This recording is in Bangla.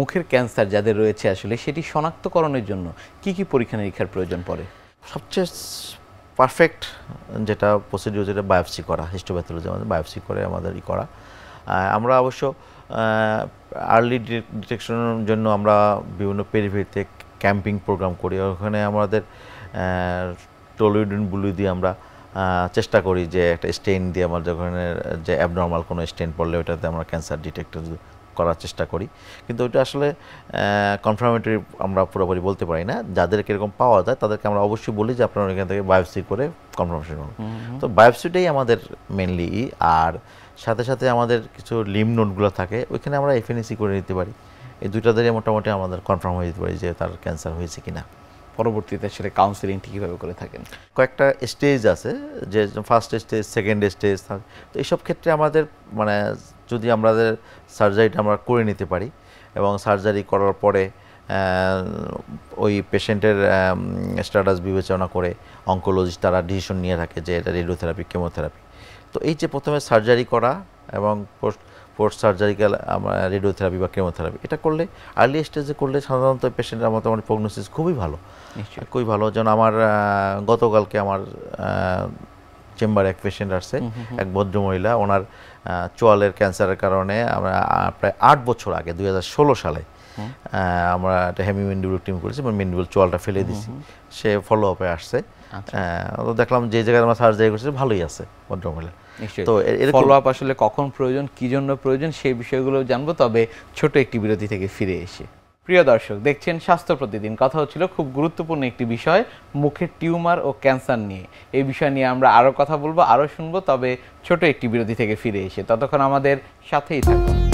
মুখের ক্যান্সার যাদের রয়েছে আসলে সেটি শনাক্তকরণের জন্য কি কি পরীক্ষা নিরীক্ষার প্রয়োজন পড়ে? সবচেয়ে পারফেক্ট যেটা প্রসিডিউর যেটা বায়োপসি করা, হিস্টোপ্যাথোলজি আমাদের বায়োপসি করে আমাদের করা। আমরা অবশ্য আর্লি ডিটেকশনের জন্য আমরা বিভিন্ন পেরিফেরিতে ক্যাম্পিং প্রোগ্রাম করি। ওখানে আমাদের টলুইডিন ব্লু দিয়ে আমরা চেষ্টা করি যে একটা স্টেন দিয়ে আমার যখন যে অ্যাবনর্মাল কোনো স্টেন পড়লে ওটাতে আমরা ক্যান্সার ডিটেক্টর করার চেষ্টা করি, কিন্তু ওইটা আসলে কনফার্মেটরি আমরা পুরোপুরি বলতে পারি না। যাদেরকে এরকম পাওয়া যায় তাদেরকে আমরা অবশ্যই বলি যে আপনারা এখান থেকে বায়োপসি করে কনফার্মেশন করুন। তো বায়োপসিটাই আমাদের মেনলি। আর সাথে সাথে আমাদের কিছু লিম নোটগুলো থাকে, ওইখানে আমরা এফএনএসি করে নিতে পারি। এই দুইটা দিয়ে মোটামুটি আমাদের কনফার্ম হয়ে যেতে পারি যে তার ক্যান্সার হয়েছে কিনা। পরবর্তীতে সেটা কাউন্সেলিংটি কীভাবে করে থাকেন? কয়েকটা স্টেজ আছে, যে ফার্স্ট স্টেজ, সেকেন্ড স্টেজ। তো এইসব ক্ষেত্রে আমাদের মানে যদি আমাদের সার্জারিটা আমরা করে নিতে পারি এবং সার্জারি করার পরে ওই পেশেন্টের স্ট্যাটাস বিবেচনা করে অঙ্কোলজিস্ট তারা ডিসিশন নিয়ে থাকে যে এটা রেডিওথেরাপি, কেমোথেরাপি। তো এই যে প্রথমে সার্জারি করা এবং পোস্ট সার্জারিক্যাল আমরা রেডিওথেরাপি বা কেমোথেরাপি এটা করলে, আর্লি স্টেজে করলে সাধারণত পেশেন্টের মোটামুটি প্রগনোসিস খুবই ভালো, খুবই ভালো। যেন আমার গতকালকে আমার চেম্বারে এক পেশেন্ট আসছে, এক ভদ্রমহিলা, ওনার চোয়ালের ক্যান্সারের কারণে আমরা প্রায় 8 বছর আগে 2016 সালে আমরা একটা হেমিমেন্ডিবুল টিম করেছি এবং মেন্ডিবুল চোয়ালটা ফেলে দিছি। সে ফলো আপে আসছে। তো দেখলাম যে জায়গায় আমরা সার্জারি করছি ভালোই আছে ভদ্রমহিলা। তো ফলো আপ আসলে কখন প্রয়োজন, কি জন্য প্রয়োজন, সেই বিষয়গুলো জানবো, তবে ছোট একটি বিরতি থেকে ফিরে এসে। প্রিয় দর্শক, দেখছেন স্বাস্থ্য প্রতিদিন। কথা হচ্ছিল খুব গুরুত্বপূর্ণ একটি বিষয়, মুখের টিউমার ও ক্যান্সার নিয়ে। এই বিষয় নিয়ে আমরা আরও কথা বলবো, আরও শুনবো, তবে ছোট একটি বিরতি থেকে ফিরে এসে। ততক্ষণ আমাদের সাথেই থাকুন।